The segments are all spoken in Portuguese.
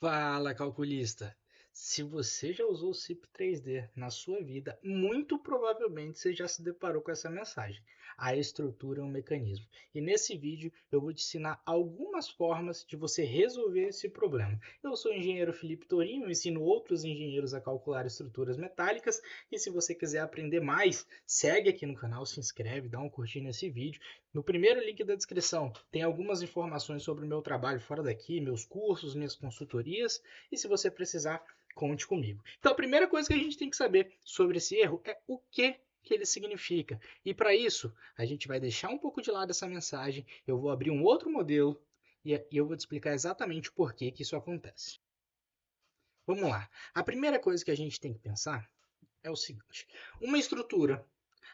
Fala, calculista! Se você já usou o CIP 3D na sua vida, muito provavelmente você já se deparou com essa mensagem. A estrutura é um mecanismo. E nesse vídeo eu vou te ensinar algumas formas de você resolver esse problema. Eu sou o engenheiro Felipe Torinho, ensino outros engenheiros a calcular estruturas metálicas. E se você quiser aprender mais, segue aqui no canal, se inscreve, dá um curtir nesse vídeo. No primeiro link da descrição tem algumas informações sobre o meu trabalho fora daqui, meus cursos, minhas consultorias, e se você precisar, conte comigo. Então, a primeira coisa que a gente tem que saber sobre esse erro é o que ele significa. E para isso, a gente vai deixar um pouco de lado essa mensagem, eu vou abrir um outro modelo e eu vou te explicar exatamente o porquê que isso acontece. Vamos lá. A primeira coisa que a gente tem que pensar é o seguinte: uma estrutura,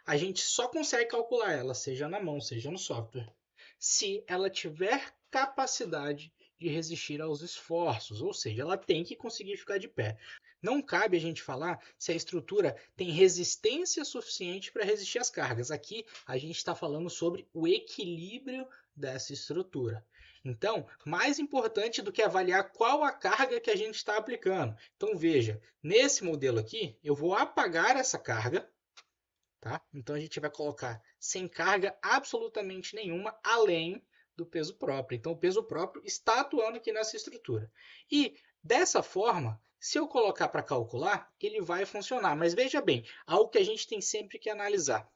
a gente só consegue calcular ela, seja na mão, seja no software, se ela tiver capacidade de resistir aos esforços, ou seja, ela tem que conseguir ficar de pé. Não cabe a gente falar se a estrutura tem resistência suficiente para resistir às cargas. Aqui a gente está falando sobre o equilíbrio dessa estrutura. Então, mais importante do que avaliar qual a carga que a gente está aplicando. Então, veja, nesse modelo aqui, eu vou apagar essa carga, tá? Então a gente vai colocar sem carga absolutamente nenhuma, além do peso próprio. Então o peso próprio está atuando aqui nessa estrutura. E dessa forma, se eu colocar para calcular, ele vai funcionar. Mas veja bem, algo que a gente tem sempre que analisar.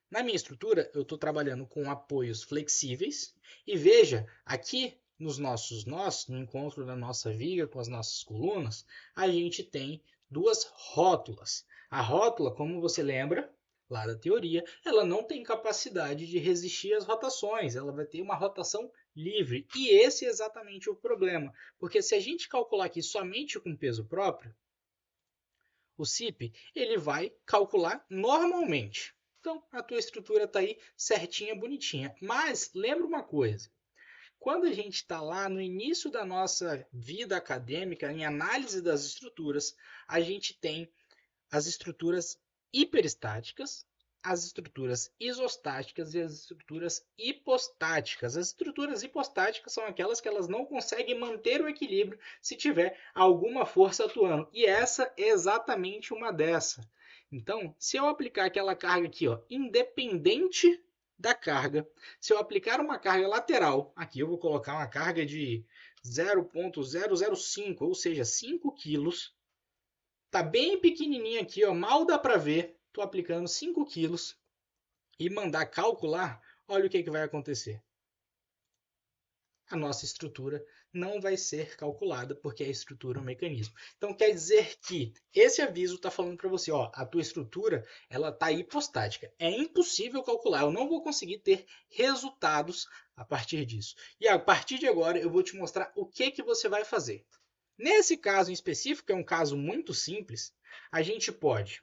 Na minha estrutura, eu estou trabalhando com apoios flexíveis. E veja, aqui nos nossos nós, no encontro da nossa viga com as nossas colunas, a gente tem duas rótulas. A rótula, como você lembra, lá da teoria, ela não tem capacidade de resistir às rotações, ela vai ter uma rotação livre. E esse é exatamente o problema, porque se a gente calcular aqui somente com peso próprio, o CIP ele vai calcular normalmente. Então, a tua estrutura está aí certinha, bonitinha. Mas lembra uma coisa, quando a gente está lá no início da nossa vida acadêmica, em análise das estruturas, a gente tem as estruturas hiperestáticas, as estruturas isostáticas e as estruturas hipostáticas. As estruturas hipostáticas são aquelas que elas não conseguem manter o equilíbrio se tiver alguma força atuando. E essa é exatamente uma dessa. Então, se eu aplicar aquela carga aqui, ó, independente da carga, se eu aplicar uma carga lateral, aqui eu vou colocar uma carga de 0,005, ou seja, 5 quilos, tá bem pequenininho aqui, ó, mal dá para ver. Estou aplicando 5 quilos e mandar calcular, olha o que vai acontecer. A nossa estrutura não vai ser calculada porque a estrutura é um mecanismo. Então quer dizer que esse aviso está falando para você, ó, a tua estrutura ela está hipostática. É impossível calcular, eu não vou conseguir ter resultados a partir disso. E a partir de agora eu vou te mostrar o que você vai fazer. Nesse caso em específico, que é um caso muito simples, a gente pode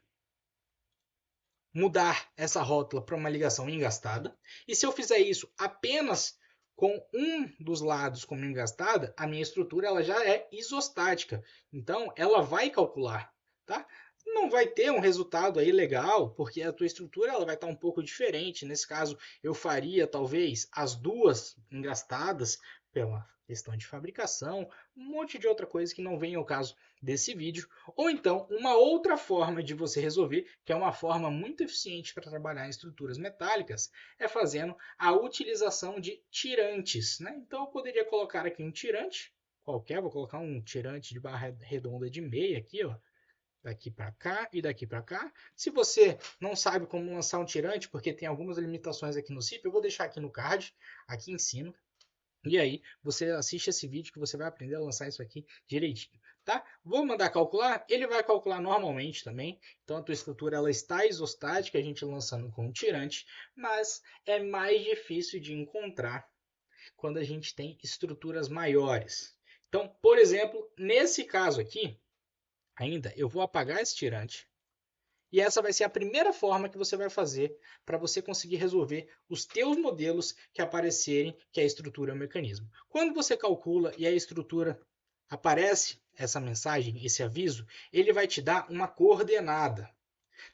mudar essa rótula para uma ligação engastada. E se eu fizer isso apenas com um dos lados como engastada, a minha estrutura ela já é isostática. Então, ela vai calcular, tá? Não vai ter um resultado aí legal, porque a tua estrutura ela vai estar um pouco diferente. Nesse caso, eu faria talvez as duas engastadas pela questão de fabricação, um monte de outra coisa que não vem ao caso desse vídeo. Ou então, uma outra forma de você resolver, que é uma forma muito eficiente para trabalhar em estruturas metálicas, é fazendo a utilização de tirantes, né? Então, eu poderia colocar aqui um tirante qualquer, vou colocar um tirante de barra redonda de meia aqui, ó, daqui para cá e daqui para cá. Se você não sabe como lançar um tirante, porque tem algumas limitações aqui no CIP, eu vou deixar aqui no card, aqui em cima. E aí, você assiste esse vídeo que você vai aprender a lançar isso aqui direitinho, tá? Vou mandar calcular, ele vai calcular normalmente também. Então a tua estrutura ela está isostática, a gente lançando com um tirante, mas é mais difícil de encontrar quando a gente tem estruturas maiores. Então, por exemplo, nesse caso aqui, ainda eu vou apagar esse tirante. E essa vai ser a primeira forma que você vai fazer para você conseguir resolver os teus modelos que aparecerem, que a estrutura é um mecanismo. Quando você calcula e a estrutura aparece essa mensagem, esse aviso, ele vai te dar uma coordenada.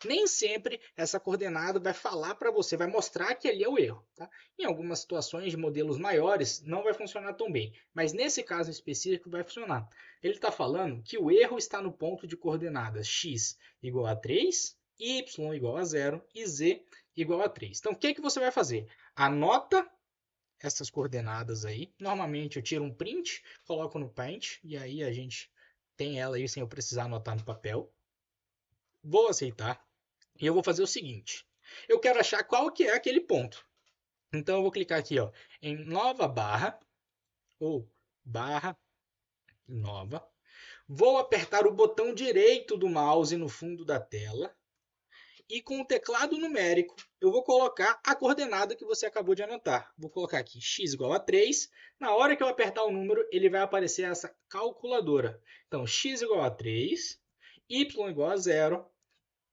Nem sempre essa coordenada vai falar para você, vai mostrar que ali é o erro. Tá? Em algumas situações de modelos maiores não vai funcionar tão bem, mas nesse caso específico vai funcionar. Ele está falando que o erro está no ponto de coordenadas x igual a 3, y igual a 0 e z igual a 3. Então o que você vai fazer? Anota essas coordenadas aí. Normalmente eu tiro um print, coloco no Paint e aí a gente tem ela aí sem eu precisar anotar no papel. Vou aceitar e eu vou fazer o seguinte. Eu quero achar qual que é aquele ponto. Então eu vou clicar aqui ó, em nova barra ou barra nova. Vou apertar o botão direito do mouse no fundo da tela. E com o teclado numérico, eu vou colocar a coordenada que você acabou de anotar. Vou colocar aqui x igual a 3. Na hora que eu apertar o número, ele vai aparecer essa calculadora. Então, x igual a 3, y igual a 0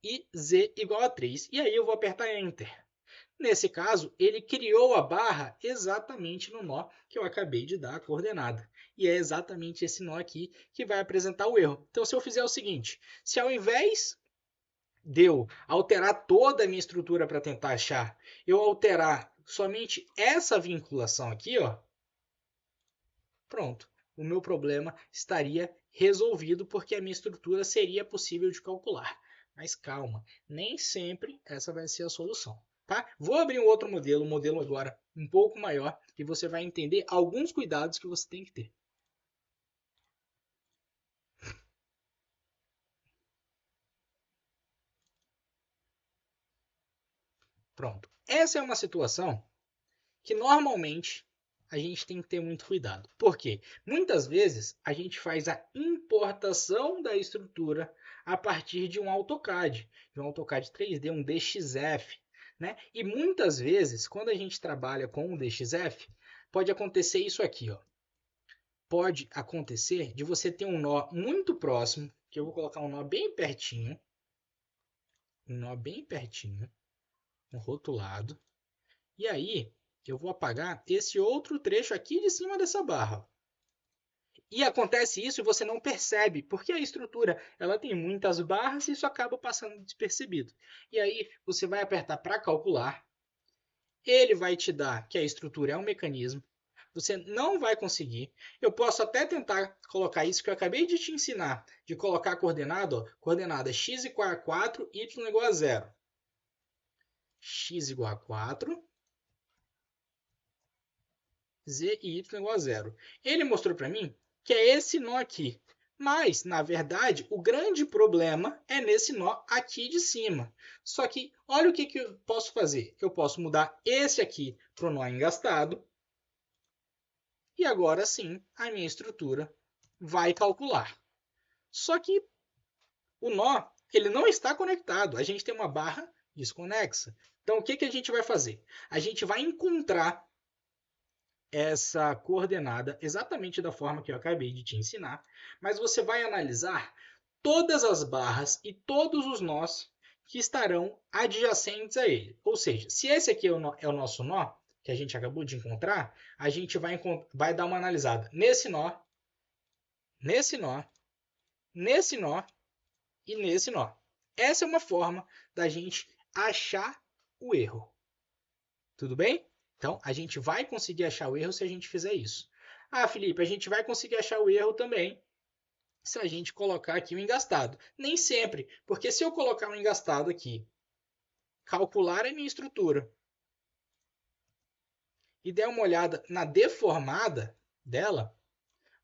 e z igual a 3. E aí eu vou apertar Enter. Nesse caso, ele criou a barra exatamente no nó que eu acabei de dar a coordenada. E é exatamente esse nó aqui que vai apresentar o erro. Então, se eu fizer o seguinte, se ao invés de eu alterar toda a minha estrutura para tentar achar, eu alterar somente essa vinculação aqui, ó, pronto. O meu problema estaria resolvido porque a minha estrutura seria possível de calcular. Mas calma, nem sempre essa vai ser a solução. Tá? Vou abrir um outro modelo, um modelo agora um pouco maior, e você vai entender alguns cuidados que você tem que ter. Pronto. Essa é uma situação que normalmente a gente tem que ter muito cuidado. Por quê? Muitas vezes a gente faz a importação da estrutura a partir de um AutoCAD 3D, um DXF. Né? E muitas vezes, quando a gente trabalha com um DXF, pode acontecer isso aqui. Ó. Pode acontecer de você ter um nó muito próximo, que eu vou colocar um nó bem pertinho, um rotulado, e aí eu vou apagar esse outro trecho aqui de cima dessa barra. E acontece isso e você não percebe, porque a estrutura ela tem muitas barras e isso acaba passando despercebido. E aí você vai apertar para calcular, ele vai te dar que a estrutura é um mecanismo, você não vai conseguir. Eu posso até tentar colocar isso que eu acabei de te ensinar, de colocar a coordenada, ó, coordenada x igual a 4, y igual a 0. X igual a 4, z e y igual a 0. Ele mostrou para mim que é esse nó aqui. Mas, na verdade, o grande problema é nesse nó aqui de cima. Só que, olha o que eu posso fazer. Eu posso mudar esse aqui para o nó engastado. E agora sim, a minha estrutura vai calcular. Só que o nó ele não está conectado. A gente tem uma barra desconexa. Então, o que a gente vai fazer? A gente vai encontrar essa coordenada exatamente da forma que eu acabei de te ensinar, mas você vai analisar todas as barras e todos os nós que estarão adjacentes a ele. Ou seja, se esse aqui é o nosso nó, que a gente acabou de encontrar, a gente vai dar uma analisada nesse nó, nesse nó, nesse nó e nesse nó. Essa é uma forma da gente achar o erro. Tudo bem? Então, a gente vai conseguir achar o erro se a gente fizer isso. Ah, Felipe, a gente vai conseguir achar o erro também se a gente colocar aqui o engastado. Nem sempre, porque se eu colocar o engastado aqui, calcular a minha estrutura e der uma olhada na deformada dela,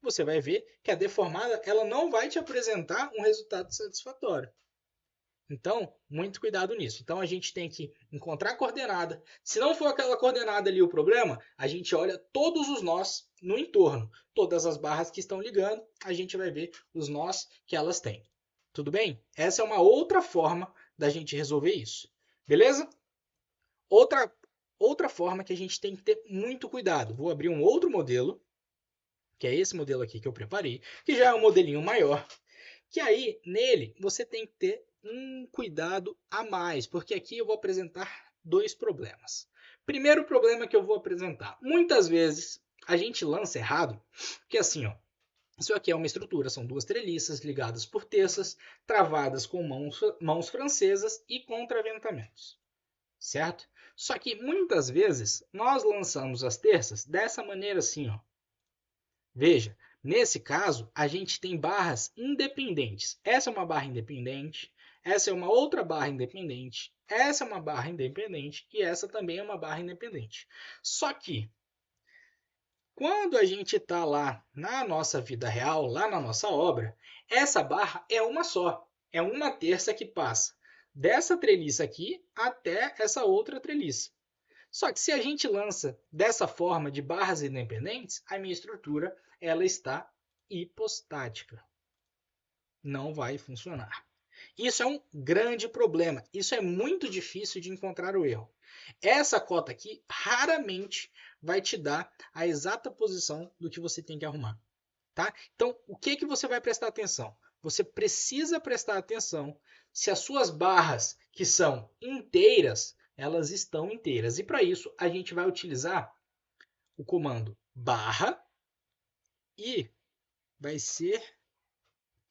você vai ver que a deformada ela não vai te apresentar um resultado satisfatório. Então, muito cuidado nisso. Então, a gente tem que encontrar a coordenada. Se não for aquela coordenada ali o problema, a gente olha todos os nós no entorno. Todas as barras que estão ligando, a gente vai ver os nós que elas têm. Tudo bem? Essa é uma outra forma da gente resolver isso. Beleza? Outra forma que a gente tem que ter muito cuidado. Vou abrir um outro modelo, que é esse modelo aqui que eu preparei, que já é um modelinho maior. Que aí, nele, você tem que ter um cuidado a mais, porque aqui eu vou apresentar dois problemas. Primeiro problema que eu vou apresentar. Muitas vezes a gente lança errado, porque assim, ó, Isso aqui é uma estrutura, são duas treliças ligadas por terças, travadas com mãos francesas e contraventamentos, certo? Só que muitas vezes nós lançamos as terças dessa maneira assim, ó. Veja, nesse caso a gente tem barras independentes. Essa é uma barra independente, essa é uma outra barra independente, essa é uma barra independente e essa também é uma barra independente. Só que quando a gente está lá na nossa vida real, lá na nossa obra, essa barra é uma só. É uma terça que passa dessa treliça aqui até essa outra treliça. Só que se a gente lança dessa forma de barras independentes, a minha estrutura ela está hipostática. Não vai funcionar. Isso é um grande problema. Isso é muito difícil de encontrar o erro. Essa cota aqui raramente vai te dar a exata posição do que você tem que arrumar. Tá? Então, o que você vai prestar atenção? Você precisa prestar atenção se as suas barras, que são inteiras, elas estão inteiras. E para isso, a gente vai utilizar o comando barra e vai ser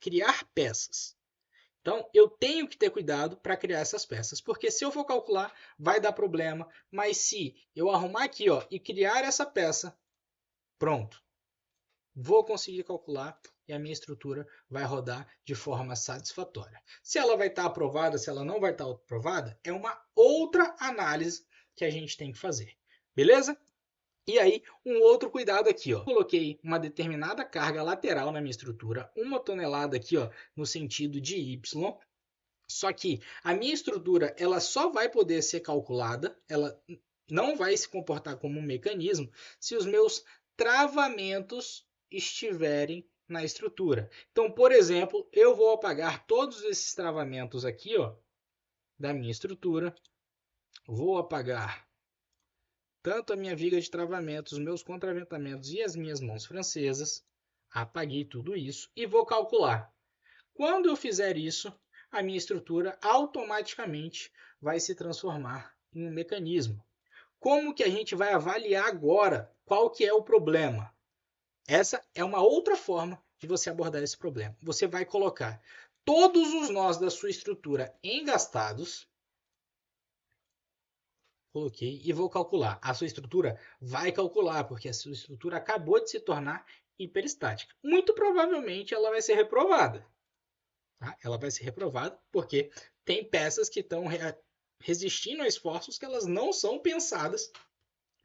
criar peças. Então, eu tenho que ter cuidado para criar essas peças, porque se eu for calcular, vai dar problema, mas se eu arrumar aqui ó, e criar essa peça, pronto, vou conseguir calcular e a minha estrutura vai rodar de forma satisfatória. Se ela vai estar aprovada, se ela não vai estar aprovada, é uma outra análise que a gente tem que fazer, beleza? E aí, um outro cuidado aqui, ó. Coloquei uma determinada carga lateral na minha estrutura, 1 tonelada aqui, ó, no sentido de Y. Só que a minha estrutura, ela só vai poder ser calculada, ela não vai se comportar como um mecanismo se os meus travamentos estiverem na estrutura. Então, por exemplo, eu vou apagar todos esses travamentos aqui, ó, da minha estrutura. Vou apagar tanto a minha viga de travamento, os meus contraventamentos e as minhas mãos francesas. Apaguei tudo isso e vou calcular. Quando eu fizer isso, a minha estrutura automaticamente vai se transformar em um mecanismo. Como que a gente vai avaliar agora qual que é o problema? Essa é uma outra forma de você abordar esse problema. Você vai colocar todos os nós da sua estrutura engastados. Coloquei e vou calcular. A sua estrutura vai calcular, porque a sua estrutura acabou de se tornar hiperestática. Muito provavelmente ela vai ser reprovada. Tá? Ela vai ser reprovada porque tem peças que estão resistindo a esforços que elas não são pensadas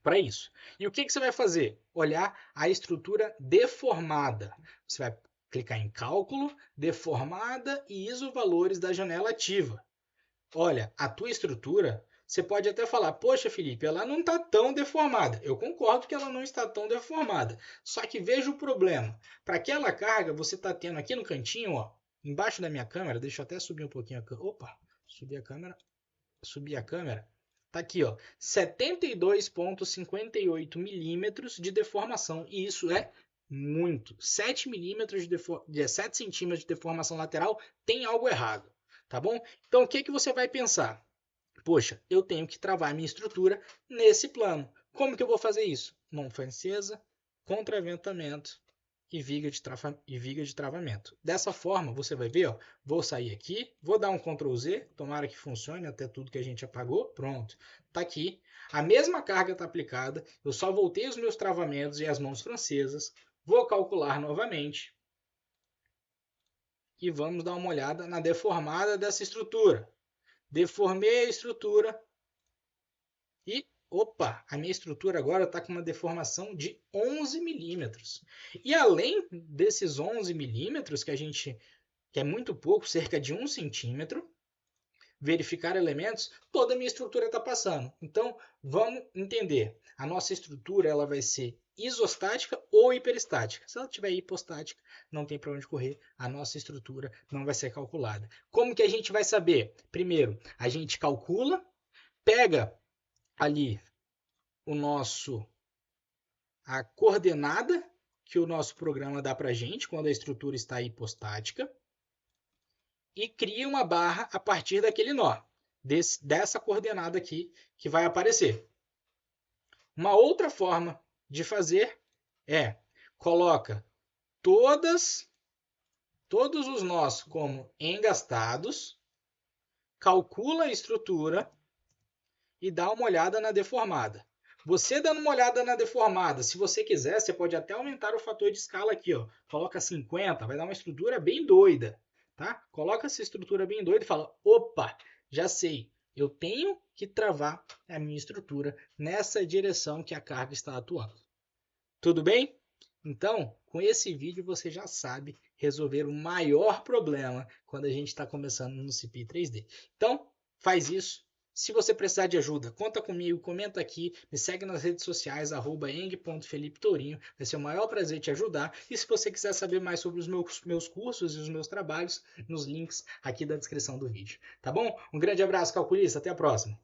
para isso. E o que você vai fazer? Olhar a estrutura deformada. Você vai clicar em cálculo, deformada e isovalores da janela ativa. Olha, a tua estrutura, você pode até falar, poxa Felipe, ela não está tão deformada. Eu concordo que ela não está tão deformada. Só que veja o problema. Para aquela carga, você está tendo aqui no cantinho, ó, embaixo da minha câmera, deixa eu até subir um pouquinho a câmera. Opa, subir a câmera. Tá aqui, ó, 72,58 milímetros de deformação. E isso é muito. 7 milímetros de 7 centímetros de deformação lateral tem algo errado. Tá bom? Então, o que você vai pensar? Poxa, eu tenho que travar a minha estrutura nesse plano. Como que eu vou fazer isso? Mão francesa, contraventamento e viga de travamento. Dessa forma, você vai ver, ó, vou sair aqui, vou dar um Ctrl Z, tomara que funcione até tudo que a gente apagou, pronto. Tá aqui, a mesma carga está aplicada, eu só voltei os meus travamentos e as mãos francesas, vou calcular novamente e vamos dar uma olhada na deformada dessa estrutura. Deformei a estrutura e, opa, a minha estrutura agora está com uma deformação de 11 milímetros. E além desses 11 milímetros, que é muito pouco, cerca de 1 centímetro, verificar elementos, toda a minha estrutura está passando. Então, vamos entender. A nossa estrutura ela vai ser isostática ou hiperestática. Se ela estiver hipostática, não tem para onde correr, a nossa estrutura não vai ser calculada. Como que a gente vai saber? Primeiro, a gente calcula, pega ali a coordenada que o nosso programa dá para a gente quando a estrutura está hipostática e cria uma barra a partir daquele nó, dessa coordenada aqui que vai aparecer. Uma outra forma de fazer é coloca todos os nós como engastados, calcula a estrutura e dá uma olhada na deformada. Você dando uma olhada na deformada, se você quiser, você pode até aumentar o fator de escala aqui, ó. Coloca 50, vai dar uma estrutura bem doida, tá? Coloca essa estrutura bem doida e fala: opa, já sei, eu tenho que travar a minha estrutura nessa direção que a carga está atuando. Tudo bem? Então, com esse vídeo você já sabe resolver o maior problema quando a gente está começando no CPI 3D. Então, faz isso. Se você precisar de ajuda, conta comigo, comenta aqui, me segue nas redes sociais, @eng.felipetourinho. Vai ser o maior prazer te ajudar. E se você quiser saber mais sobre os meus cursos e os meus trabalhos, nos links aqui da descrição do vídeo. Tá bom? Um grande abraço, calculista. Até a próxima.